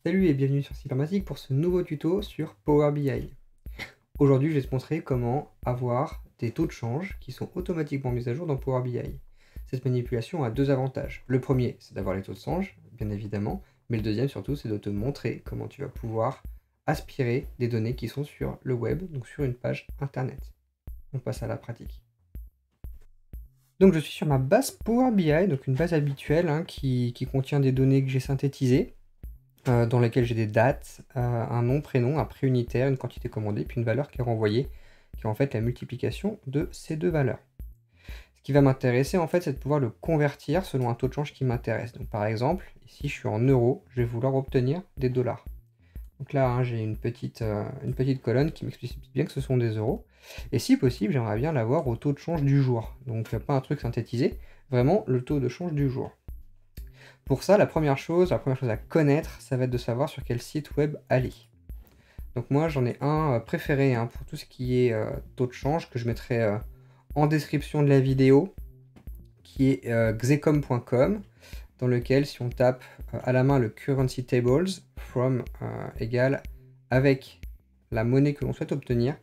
Salut et bienvenue sur Cybermatic pour ce nouveau tuto sur Power BI. Aujourd'hui, je vais te montrer comment avoir des taux de change qui sont automatiquement mis à jour dans Power BI. Cette manipulation a deux avantages. Le premier, c'est d'avoir les taux de change, bien évidemment, mais le deuxième surtout, c'est de te montrer comment tu vas pouvoir aspirer des données qui sont sur le web, donc sur une page internet. On passe à la pratique. Donc je suis sur ma base Power BI, donc une base habituelle qui contient des données que j'ai synthétisées, dans laquelle j'ai des dates, un nom, prénom, un prix unitaire, une quantité commandée, puis une valeur qui est renvoyée, qui est en fait la multiplication de ces deux valeurs. Ce qui va m'intéresser, en fait, c'est de pouvoir le convertir selon un taux de change qui m'intéresse. Donc par exemple, ici je suis en euros, je vais vouloir obtenir des dollars. Donc là, j'ai une petite colonne qui m'explicite bien que ce sont des euros. Et si possible, j'aimerais bien l'avoir au taux de change du jour. Donc pas un truc synthétisé, vraiment le taux de change du jour. Pour ça, la première chose à connaître, ça va être de savoir sur quel site web aller. Donc moi, j'en ai un préféré pour tout ce qui est taux de change, que je mettrai en description de la vidéo, qui est xecom.com, dans lequel, si on tape à la main le currency tables, from égale avec la monnaie que l'on souhaite obtenir,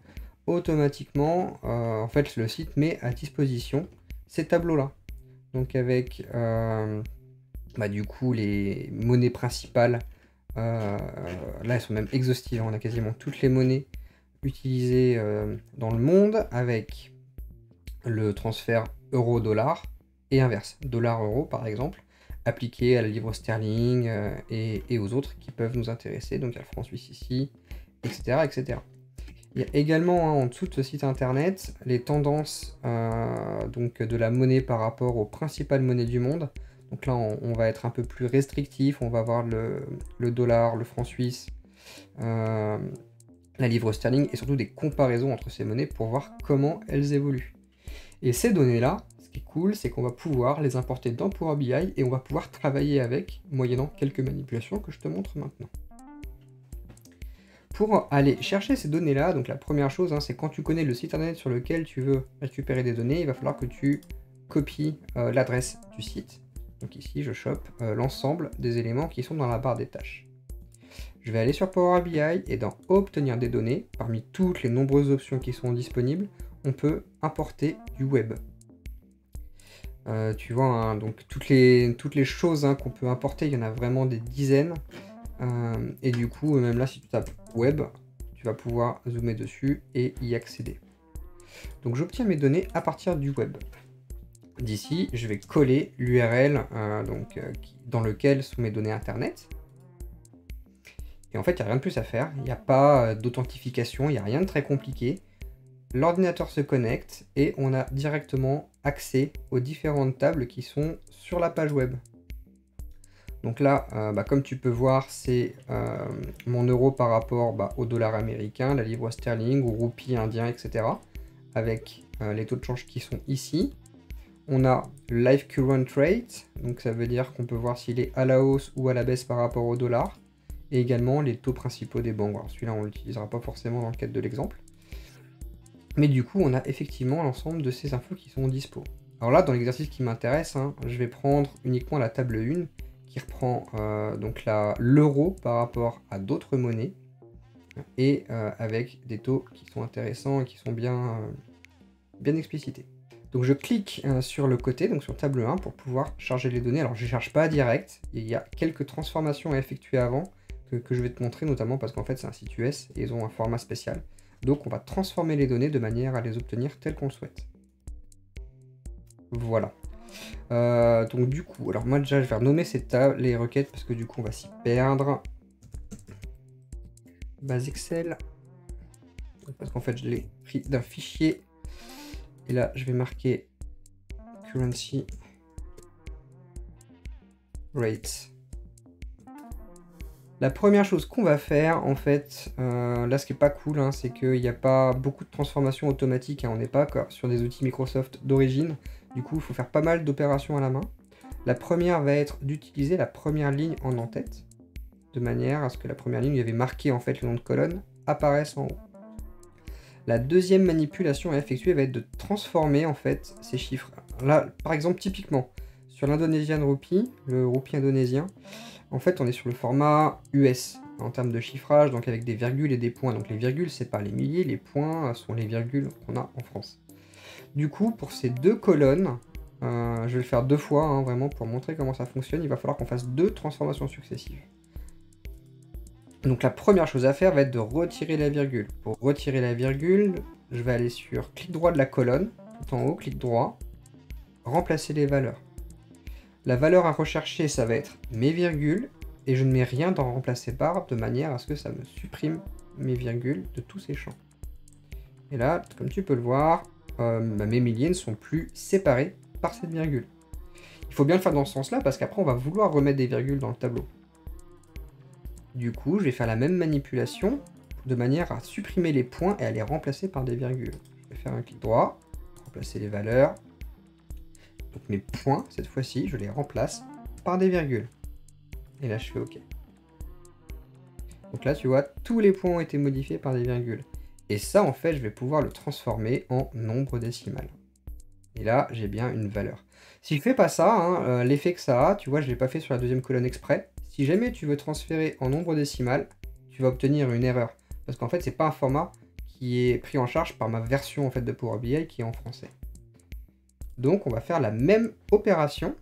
automatiquement, en fait, le site met à disposition ces tableaux-là. Donc avec... du coup, les monnaies principales, là, elles sont même exhaustives. On a quasiment toutes les monnaies utilisées dans le monde, avec le transfert euro-dollar et inverse, dollar-euro par exemple, appliqué à la livre sterling et aux autres qui peuvent nous intéresser. Donc il y a le franc suisse ici, etc., etc. Il y a également en dessous de ce site internet les tendances donc de la monnaie par rapport aux principales monnaies du monde. Donc là, on va être un peu plus restrictif, on va voir le dollar, le franc suisse, la livre sterling, et surtout des comparaisons entre ces monnaies pour voir comment elles évoluent. Et ces données-là, ce qui est cool, c'est qu'on va pouvoir les importer dans Power BI et on va pouvoir travailler avec, moyennant quelques manipulations que je te montre maintenant. Pour aller chercher ces données-là, donc la première chose, c'est quand tu connais le site internet sur lequel tu veux récupérer des données, il va falloir que tu copies l'adresse du site. Donc ici, je chope l'ensemble des éléments qui sont dans la barre des tâches. Je vais aller sur Power BI et dans Obtenir des données, parmi toutes les nombreuses options qui sont disponibles, on peut importer du web. Tu vois, donc toutes les choses qu'on peut importer, il y en a vraiment des dizaines. Et du coup, même là, si tu tapes web, tu vas pouvoir zoomer dessus et y accéder. Donc j'obtiens mes données à partir du web. D'ici, je vais coller l'URL dans lequel sont mes données internet. Et en fait, il n'y a rien de plus à faire. Il n'y a pas d'authentification, il n'y a rien de très compliqué. L'ordinateur se connecte et on a directement accès aux différentes tables qui sont sur la page web. Donc là, comme tu peux voir, c'est mon euro par rapport au dollar américain, la livre sterling, ou roupie indien, etc. Avec les taux de change qui sont ici. On a le Live Current Rate, donc ça veut dire qu'on peut voir s'il est à la hausse ou à la baisse par rapport au dollar. Et également les taux principaux des banques. Alors celui-là, on ne l'utilisera pas forcément dans le cadre de l'exemple. Mais du coup, on a effectivement l'ensemble de ces infos qui sont dispo. Alors là, dans l'exercice qui m'intéresse, je vais prendre uniquement la table 1 qui reprend l'euro par rapport à d'autres monnaies et avec des taux qui sont intéressants et qui sont bien explicités. Donc je clique sur le côté, donc sur table 1, pour pouvoir charger les données. Alors je ne charge pas direct, il y a quelques transformations à effectuer avant que je vais te montrer, notamment parce qu'en fait c'est un site US et ils ont un format spécial. Donc on va transformer les données de manière à les obtenir telles qu'on le souhaite. Voilà. Donc du coup, alors moi déjà je vais renommer les requêtes parce que du coup on va s'y perdre. Base Excel. Parce qu'en fait je l'ai pris d'un fichier. Et là, je vais marquer currency rate. La première chose qu'on va faire, en fait, là, ce qui est pas cool, c'est qu'il n'y a pas beaucoup de transformations automatiques. On n'est pas sur des outils Microsoft d'origine. Du coup, il faut faire pas mal d'opérations à la main. La première va être d'utiliser la première ligne en en-tête, de manière à ce que la première ligne où il y avait marqué en fait le nom de colonne apparaisse en haut. La deuxième manipulation à effectuer va être de transformer en fait ces chiffres là, par exemple, typiquement, sur l'Indonesian Rupee, le roupie indonésien, en fait, on est sur le format US en termes de chiffrage, donc avec des virgules et des points. Donc les virgules, c'est pas les milliers, les points sont les virgules qu'on a en France. Du coup, pour ces deux colonnes, je vais le faire 2 fois, hein, vraiment, pour montrer comment ça fonctionne. Il va falloir qu'on fasse 2 transformations successives. Donc la première chose à faire va être de retirer la virgule. Pour retirer la virgule, je vais aller sur clic droit de la colonne, tout en haut, clic droit, remplacer les valeurs. La valeur à rechercher, ça va être mes virgules, et je ne mets rien dans remplacer par, de manière à ce que ça me supprime mes virgules de tous ces champs. Et là, comme tu peux le voir, mes milliers ne sont plus séparés par cette virgule. Il faut bien le faire dans ce sens-là, parce qu'après, on va vouloir remettre des virgules dans le tableau. Du coup, je vais faire la même manipulation, de manière à supprimer les points et à les remplacer par des virgules. Je vais faire un clic droit, remplacer les valeurs. Donc mes points, cette fois-ci, je les remplace par des virgules. Et là, je fais OK. Donc là, tu vois, tous les points ont été modifiés par des virgules. Et ça, en fait, je vais pouvoir le transformer en nombre décimal. Et là, j'ai bien une valeur. Si je fais pas ça, hein, l'effet que ça a, tu vois, je ne l'ai pas fait sur la deuxième colonne exprès. Si jamais tu veux transférer en nombre décimal, tu vas obtenir une erreur. Parce qu'en fait, c'est pas un format qui est pris en charge par ma version en fait, de Power BI qui est en français. Donc, on va faire la même opération.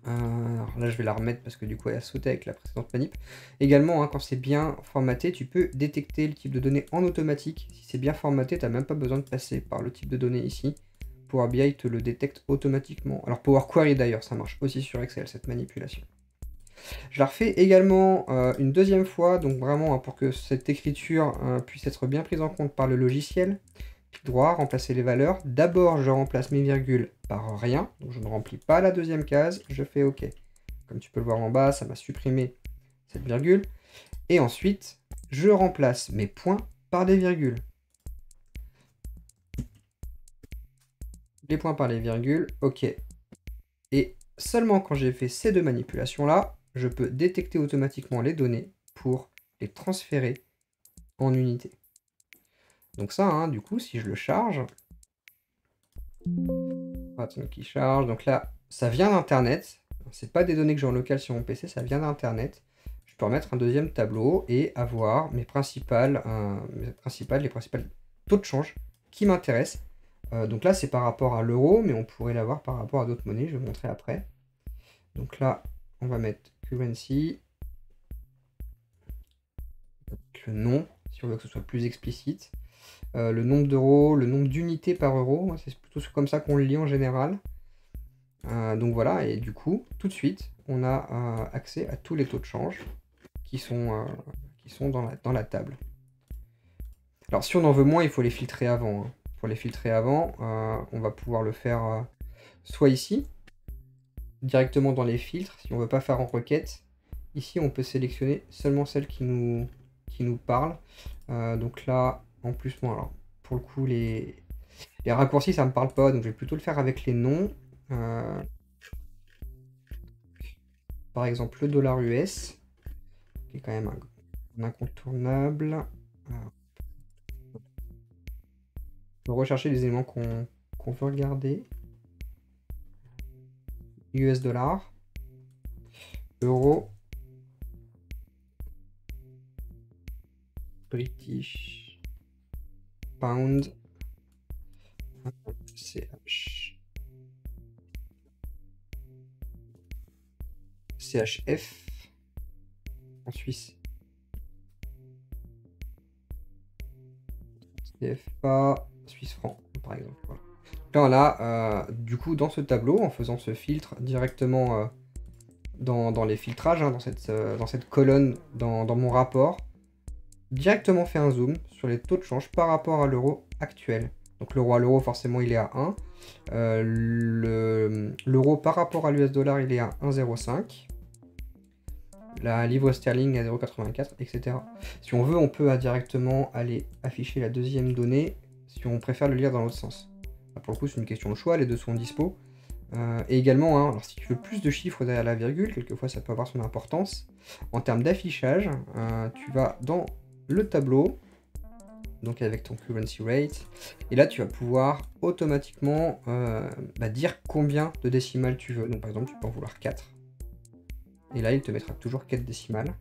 Alors là, je vais la remettre parce que du coup, elle a sauté avec la précédente manip. Également, hein, quand c'est bien formaté, tu peux détecter le type de données en automatique. Si c'est bien formaté, tu n'as même pas besoin de passer par le type de données ici. Power BI te le détecte automatiquement. Alors Power Query d'ailleurs, ça marche aussi sur Excel, cette manipulation. Je la refais également une deuxième fois, donc vraiment hein, pour que cette écriture puisse être bien prise en compte par le logiciel. Clic droit, remplacer les valeurs. D'abord, je remplace mes virgules par rien, donc je ne remplis pas la deuxième case, je fais OK. Comme tu peux le voir en bas, ça m'a supprimé cette virgule. Et ensuite, je remplace mes points par des virgules. Les points par les virgules, OK. Et seulement quand j'ai fait ces deux manipulations-là, je peux détecter automatiquement les données pour les transférer en unités. Donc ça, hein, du coup, si je le charge, attends qu'il charge, donc là, ça vient d'Internet. C'est pas des données que j'ai en local sur mon PC, ça vient d'Internet. Je peux remettre un deuxième tableau et avoir les principales taux de change qui m'intéressent. Donc là, c'est par rapport à l'euro, mais on pourrait l'avoir par rapport à d'autres monnaies, je vais vous montrer après. Donc là, on va mettre currency, le nom, si on veut que ce soit plus explicite, le nombre d'euros, le nombre d'unités par euro, c'est plutôt comme ça qu'on le lit en général. Donc voilà, et du coup, tout de suite, on a accès à tous les taux de change qui sont dans la table. Alors si on en veut moins, il faut les filtrer avant. Hein. Pour les filtrer avant, on va pouvoir le faire soit ici, directement dans les filtres, si on ne veut pas faire en requête. Ici, on peut sélectionner seulement celles qui nous parlent. Donc là, en plus, bon, alors, pour le coup, les raccourcis, ça ne me parle pas, donc je vais plutôt le faire avec les noms. Par exemple, le dollar US, qui est quand même un incontournable. On va rechercher les éléments qu'on veut regarder. US dollar, euro, British, pound, CH, CHF, en Suisse, CFA, Suisse franc, par exemple. Voilà. Là, on a, du coup, dans ce tableau, en faisant ce filtre directement dans les filtrages, hein, dans cette colonne, dans mon rapport, directement fait un zoom sur les taux de change par rapport à l'euro actuel. Donc l'euro à l'euro, forcément, il est à 1. L'euro par rapport à l'US dollar, il est à 1,05. La livre sterling à 0,84, etc. Si on veut, on peut directement aller afficher la deuxième donnée si on préfère le lire dans l'autre sens. Là, pour le coup, c'est une question de choix, les deux sont dispo. Et également, hein, alors si tu veux plus de chiffres derrière la virgule, quelquefois ça peut avoir son importance. En termes d'affichage, tu vas dans le tableau, donc avec ton currency rate. Et là, tu vas pouvoir automatiquement dire combien de décimales tu veux. Donc par exemple, tu peux en vouloir 4. Et là, il te mettra toujours 4 décimales.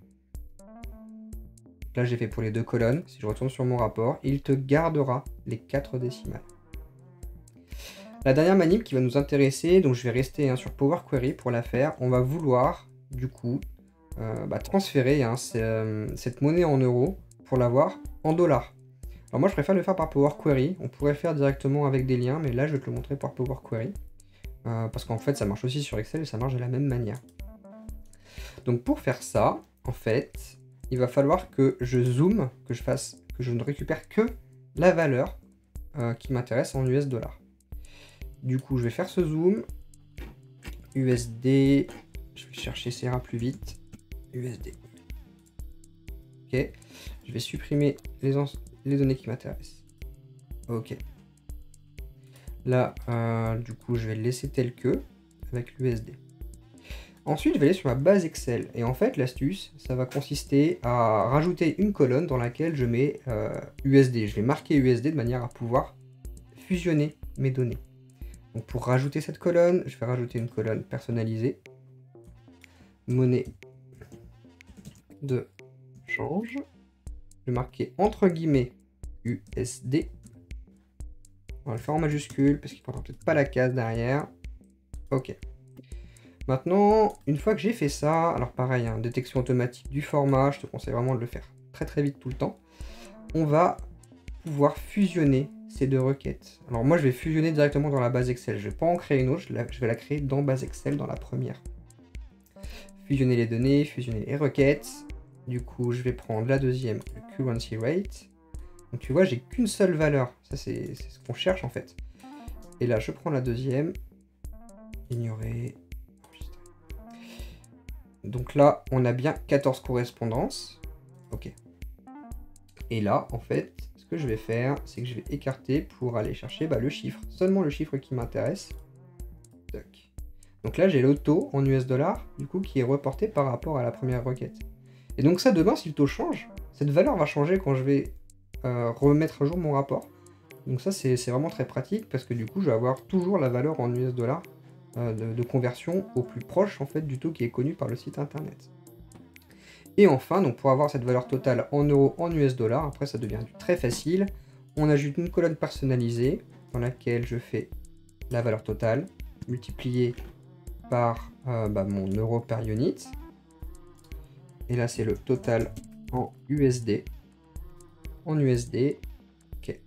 Là, j'ai fait pour les 2 colonnes. Si je retourne sur mon rapport, il te gardera les 4 décimales. La dernière manip qui va nous intéresser, donc je vais rester sur Power Query pour la faire. On va vouloir, du coup, transférer cette monnaie en euros pour l'avoir en dollars. Alors moi, je préfère le faire par Power Query. On pourrait le faire directement avec des liens, mais là, je vais te le montrer par Power Query. Parce qu'en fait, ça marche aussi sur Excel et ça marche de la même manière. Donc pour faire ça, en fait, il va falloir que je zoome, que je ne récupère que la valeur qui m'intéresse en US dollars. Du coup, je vais faire ce zoom. USD, je vais chercher, ça ira plus vite. USD. Ok, je vais supprimer les données qui m'intéressent. Ok. Là, du coup, je vais le laisser tel que, avec l'USD. Ensuite, je vais aller sur ma base Excel. Et en fait, l'astuce, ça va consister à rajouter une colonne dans laquelle je mets USD. Je vais marquer USD de manière à pouvoir fusionner mes données. Donc pour rajouter cette colonne, je vais rajouter une colonne personnalisée. Monnaie de change. Je vais marquer entre guillemets USD. On va le faire en majuscule parce qu'il ne prendra peut-être pas la case derrière. Ok. Maintenant, une fois que j'ai fait ça, alors pareil, détection automatique du format, je te conseille vraiment de le faire très très vite tout le temps. On va pouvoir fusionner ces deux requêtes. Alors moi, je vais fusionner directement dans la base Excel. Je ne vais pas en créer une autre, je vais la créer dans base Excel, dans la première. Fusionner les données, fusionner les requêtes. Du coup, je vais prendre la deuxième, le currency rate. Donc tu vois, j'ai qu'une seule valeur. Ça, c'est ce qu'on cherche en fait. Et là, je prends la deuxième. Ignorer. Donc là, on a bien 14 correspondances. Ok. Et là, en fait, ce que je vais faire, c'est que je vais écarter pour aller chercher le chiffre. Seulement le chiffre qui m'intéresse. Donc là, j'ai le taux en US dollars, du coup, qui est reporté par rapport à la première requête. Et donc ça, demain, si le taux change, cette valeur va changer quand je vais remettre à jour mon rapport. Donc ça, c'est vraiment très pratique parce que du coup, je vais avoir toujours la valeur en US dollars de conversion au plus proche en fait du taux qui est connu par le site internet. Et enfin, donc pour avoir cette valeur totale en euros, en US dollars, après ça devient très facile. On ajoute une colonne personnalisée dans laquelle je fais la valeur totale multipliée par mon euro per unit. Et là, c'est le total en USD. En USD. Ok.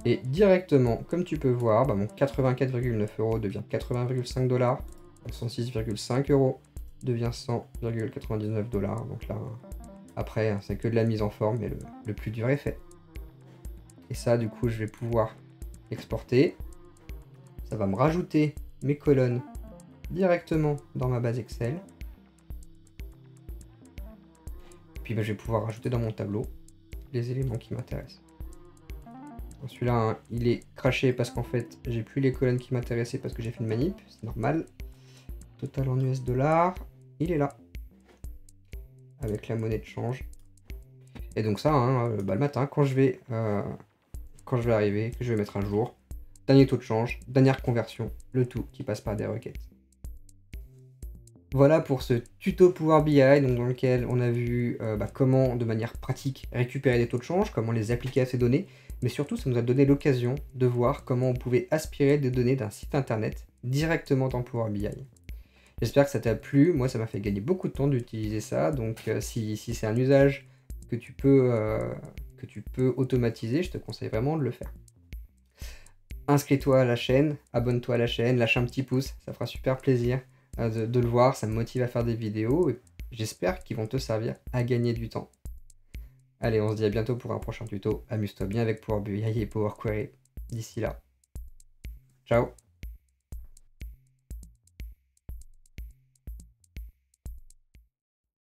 Et directement, comme tu peux voir, mon 84,9 € devient 80,5 $. 106,5 € devient 100,99 $. Donc là, après, c'est que de la mise en forme, mais le plus dur est fait. Et ça, du coup, je vais pouvoir exporter. Ça va me rajouter mes colonnes directement dans ma base Excel. Puis je vais pouvoir rajouter dans mon tableau les éléments qui m'intéressent. Celui-là, il est craché parce qu'en fait, j'ai plus les colonnes qui m'intéressaient parce que j'ai fait une manip, c'est normal. Total en US dollars, il est là. Avec la monnaie de change. Et donc ça, le matin, quand je vais arriver, que je vais mettre un jour, dernier taux de change, dernière conversion, le tout qui passe par des requêtes. Voilà pour ce tuto Power BI donc dans lequel on a vu comment de manière pratique récupérer des taux de change, comment les appliquer à ces données, mais surtout ça nous a donné l'occasion de voir comment on pouvait aspirer des données d'un site internet directement dans Power BI. J'espère que ça t'a plu, moi ça m'a fait gagner beaucoup de temps d'utiliser ça, donc si c'est un usage que tu peux automatiser, je te conseille vraiment de le faire. Inscris-toi à la chaîne, abonne-toi à la chaîne, lâche un petit pouce, ça fera super plaisir de le voir, ça me motive à faire des vidéos et j'espère qu'ils vont te servir à gagner du temps. Allez, on se dit à bientôt pour un prochain tuto. Amuse-toi bien avec Power BI et Power Query. D'ici là, ciao!